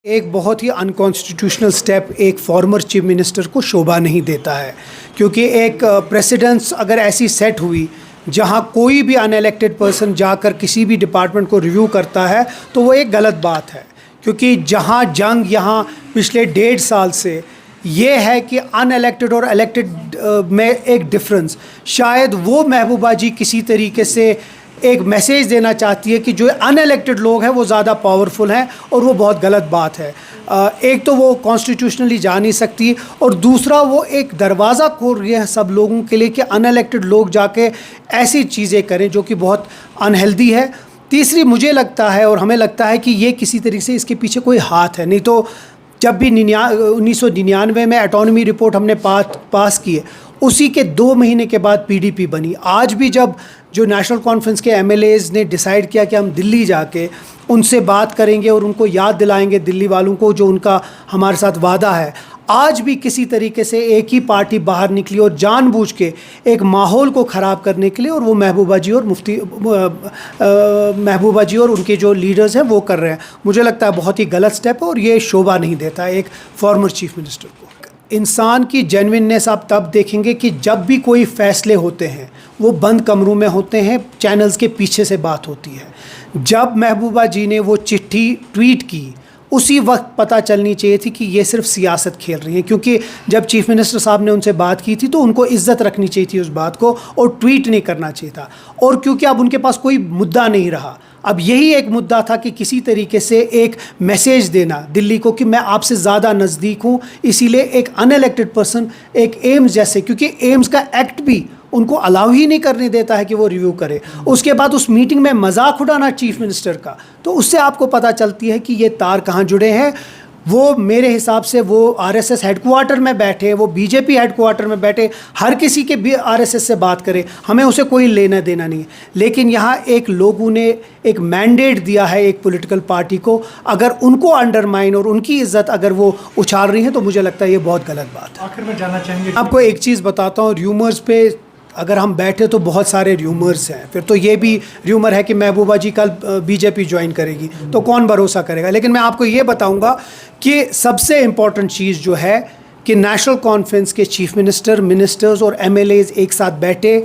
एक बहुत ही unconstitutional step एक फॉर्मर चीफ मिनिस्टर को शोभा नहीं देता है, क्योंकि एक प्रेसिडेंस अगर ऐसी सेट हुई जहां कोई भी अनइलेक्टेड पर्सन जाकर किसी भी डिपार्टमेंट को रिव्यू करता है तो वो एक गलत बात है। क्योंकि जहां जंग यहाँ पिछले 1.5 साल से ये है कि अनइलेक्टेड और इलेक्टेड में एक डिफरेंस, शायद वो महबूबा जी किसी तरीके से एक मैसेज देना चाहती है कि जो अनइलेक्टेड लोग हैं वो ज़्यादा पावरफुल हैं, और वो बहुत गलत बात है। एक तो वो कॉन्स्टिट्यूशनली जा नहीं सकती, और दूसरा वो एक दरवाज़ा खोल रही है सब लोगों के लिए कि अनइलेक्टेड लोग जाके ऐसी चीज़ें करें जो कि बहुत अनहेल्दी है। तीसरी, मुझे लगता है और हमें लगता है कि ये किसी तरीके से इसके पीछे कोई हाथ है। नहीं तो जब भी 1999 में ऑटोनॉमी रिपोर्ट हमने पास की है, उसी के 2 महीने के बाद पीडीपी बनी। आज भी जब जो नेशनल कॉन्फ्रेंस के एमएलएज ने डिसाइड किया कि हम दिल्ली जाके उनसे बात करेंगे और उनको याद दिलाएंगे दिल्ली वालों को जो उनका हमारे साथ वादा है, आज भी किसी तरीके से एक ही पार्टी बाहर निकली और जानबूझ के एक माहौल को ख़राब करने के लिए, और वो महबूबा जी और उनके जो लीडर्स हैं वो कर रहे हैं। मुझे लगता है बहुत ही गलत स्टेप है और ये शोभा नहीं देता एक फॉर्मर चीफ मिनिस्टर को। इंसान की जेन्युइननेस आप तब देखेंगे कि जब भी कोई फ़ैसले होते हैं वो बंद कमरों में होते हैं, चैनल्स के पीछे से बात होती है। जब महबूबा जी ने वो चिट्ठी ट्वीट की, उसी वक्त पता चलनी चाहिए थी कि ये सिर्फ सियासत खेल रही है, क्योंकि जब चीफ मिनिस्टर साहब ने उनसे बात की थी तो उनको इज्जत रखनी चाहिए थी उस बात को, और ट्वीट नहीं करना चाहिए था। और क्योंकि अब उनके पास कोई मुद्दा नहीं रहा, अब यही एक मुद्दा था कि किसी तरीके से एक मैसेज देना दिल्ली को कि मैं आपसे ज़्यादा नज़दीक हूँ, इसीलिए एक अनइलेक्टेड पर्सन एक एम्स जैसे, क्योंकि एम्स का एक्ट भी उनको अलाउ ही नहीं करने देता है कि वो रिव्यू करे, उसके बाद उस मीटिंग में मजाक उड़ाना चीफ मिनिस्टर का, तो उससे आपको पता चलती है कि ये तार कहाँ जुड़े हैं। वो मेरे हिसाब से वो आरएसएस हेडक्वार्टर में बैठे, वो बीजेपी हेडक्वार्टर में बैठे, हर किसी के भी आरएसएस से बात करे, हमें उसे कोई लेना देना नहीं है। लेकिन यहाँ एक लोगों ने एक मैंडेट दिया है एक पॉलिटिकल पार्टी को, अगर उनको अंडरमाइन और उनकी इज्जत अगर वो उछाल रही हैं तो मुझे लगता है ये बहुत गलत बात है। आखिर में जानना चाहेंगे, आपको एक चीज़ बताता हूँ, र्यूमर्स पे अगर हम बैठे तो बहुत सारे र्यूमर्स हैं, फिर तो ये भी र्यूमर है कि महबूबा जी कल बीजेपी ज्वाइन करेगी, तो कौन भरोसा करेगा। लेकिन मैं आपको ये बताऊंगा कि सबसे इम्पॉर्टेंट चीज़ जो है कि नेशनल कॉन्फ्रेंस के चीफ मिनिस्टर्स और एमएलएज एक साथ बैठे,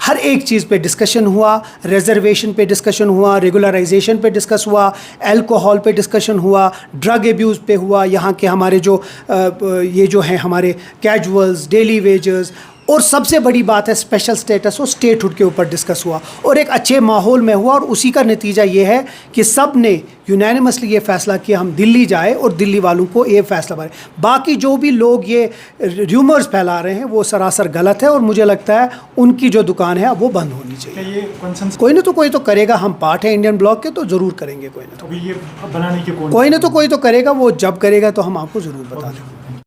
हर एक चीज़ पे डिस्कशन हुआ, रिजर्वेशन पे डिस्कशन हुआ, रेगुलराइजेशन पे डिस्कस हुआ, अल्कोहल पे डिस्कशन हुआ, ड्रग एब्यूज़ पे हुआ, यहाँ के हमारे जो ये जो हैं हमारे कैजुअल्स, डेली वेजर्स, और सबसे बड़ी बात है स्पेशल स्टेटस और स्टेटहुड के ऊपर डिस्कस हुआ, और एक अच्छे माहौल में हुआ। और उसी का नतीजा ये है कि सब ने यूनानिमसली ये फैसला किया हम दिल्ली जाए और दिल्ली वालों को ये फैसला मारे। बाकी जो भी लोग ये र्यूमर्स फैला रहे हैं वो सरासर गलत है, और मुझे लगता है उनकी जो दुकान है वो बंद होनी चाहिए। ये कोई तो करेगा, हम पार्ट है इंडियन ब्लॉक के, तो ज़रूर करेंगे। कोई ना तो ये बनाने के कोई तो करेगा, वो जब करेगा तो हम आपको ज़रूर बता देंगे।